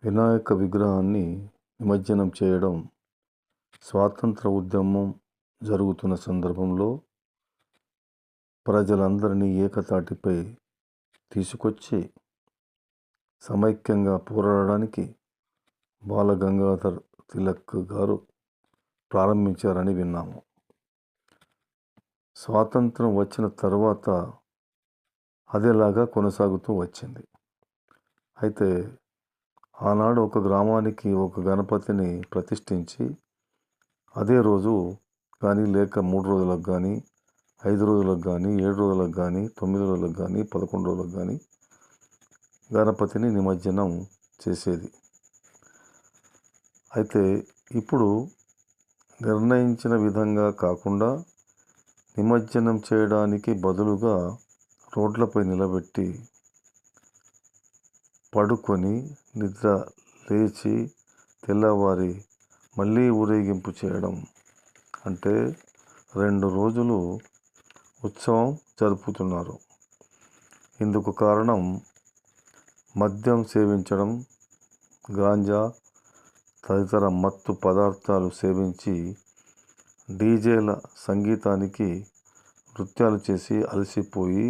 వినాయక విగ్రహాన్ని నిమజ్జనం చేయడం స్వాతంత్ర ఉద్యమం జరుగుతున్న సందర్భంలో ప్రజలందరినీ ఏకతాటిపై తీసుకొచ్చి సమైక్యంగా పోరాడడానికి బాలగంగాధర్ తిలక్ గారు ప్రారంభించారని విన్నాము. స్వాతంత్రం వచ్చిన తర్వాత అదేలాగా కొనసాగుతూ వచ్చింది. అయితే ఆనాడు ఒక గ్రామానికి ఒక గణపతిని ప్రతిష్ఠించి అదే రోజు కానీ లేక 3 రోజులకు కానీ 5 రోజులకు కానీ 7 రోజులకు కానీ 9 రోజులకు కానీ 11 రోజులకు కానీ గణపతిని నిమజ్జనం చేసేది. అయితే ఇప్పుడు నిర్ణయించిన విధంగా కాకుండా నిమజ్జనం చేయడానికి బదులుగా రోడ్లపై నిలబెట్టి పడుకొని నిద్ర లేచి తెల్లవారి మళ్ళీ ఊరేగింపు చేయడం అంటే 2 రోజులు ఉత్సవం జరుపుతున్నారు. ఇందుకు కారణం మద్యం సేవించడం, గాంజా తదితర మత్తు పదార్థాలు సేవించి డీజేల సంగీతానికి నృత్యాలు చేసి అలసిపోయి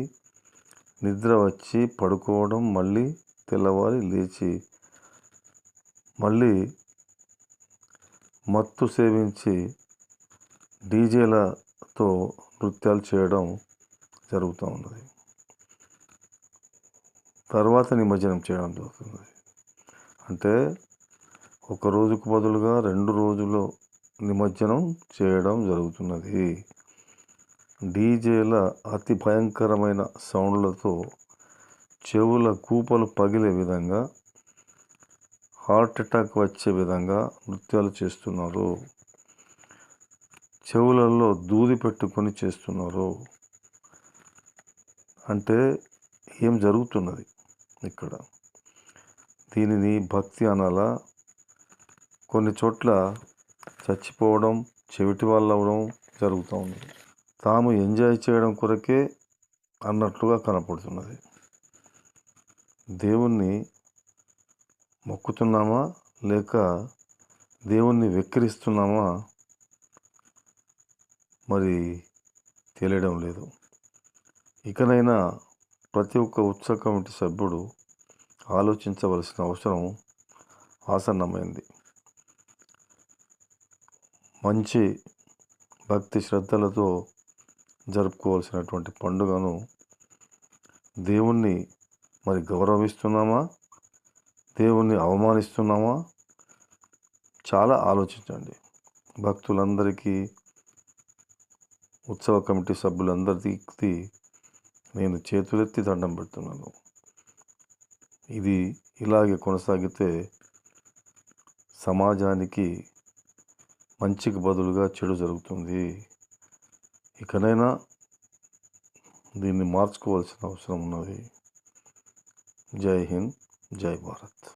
నిద్ర వచ్చి పడుకోవడం, మళ్ళీ తెల్లవారి లేచి మళ్ళీ మత్తు సేవించి డీజేలతో నృత్యాలు చేయడం జరుగుతూ ఉన్నది. తర్వాత నిమజ్జనం చేయడం జరుగుతుంది. అంటే ఒక రోజుకు బదులుగా 2 రోజులు నిమజ్జనం చేయడం జరుగుతున్నది. డీజేల అతి భయంకరమైన సౌండ్లతో చెవుల కూపలు పగిలే విధంగా, హార్ట్ అటాక్ వచ్చే విధంగా నృత్యాలు చేస్తున్నారు. చెవులలో దూది పెట్టుకొని చేస్తున్నారు. అంటే ఏం జరుగుతున్నది ఇక్కడ? దీనిని భక్తి అనాలా? కొన్ని చోట్ల చచ్చిపోవడం, చెవిటి వాళ్ళు అవ్వడం జరుగుతూ ఉంది. తాము ఎంజాయ్ చేయడం కొరకే అన్నట్లుగా కనపడుతున్నది. దేవుణ్ణి మొక్కుతున్నామా లేక దేవుణ్ణి వెక్కిరిస్తున్నామా మరి తెలియడం లేదు. ఇకనైనా ప్రతి ఒక్క ఉత్సవ కమిటీ సభ్యుడు ఆలోచించవలసిన అవసరం ఆసన్నమైంది. మంచి భక్తి శ్రద్ధలతో జరుపుకోవాల్సినటువంటి పండుగను దేవుణ్ణి మరి గౌరవిస్తున్నామా, దేవుణ్ణి అవమానిస్తున్నామా? చాలా ఆలోచించండి. భక్తులందరికీ, ఉత్సవ కమిటీ సభ్యులందరికీ నేను చేతులెత్తి దండం పెడుతున్నాను. ఇది ఇలాగే కొనసాగితే సమాజానికి మంచికి బదులుగా చెడు జరుగుతుంది. ఇకనైనా దీన్ని మార్చుకోవాల్సిన అవసరం ఉన్నది. జై హింద్, జై భారత్.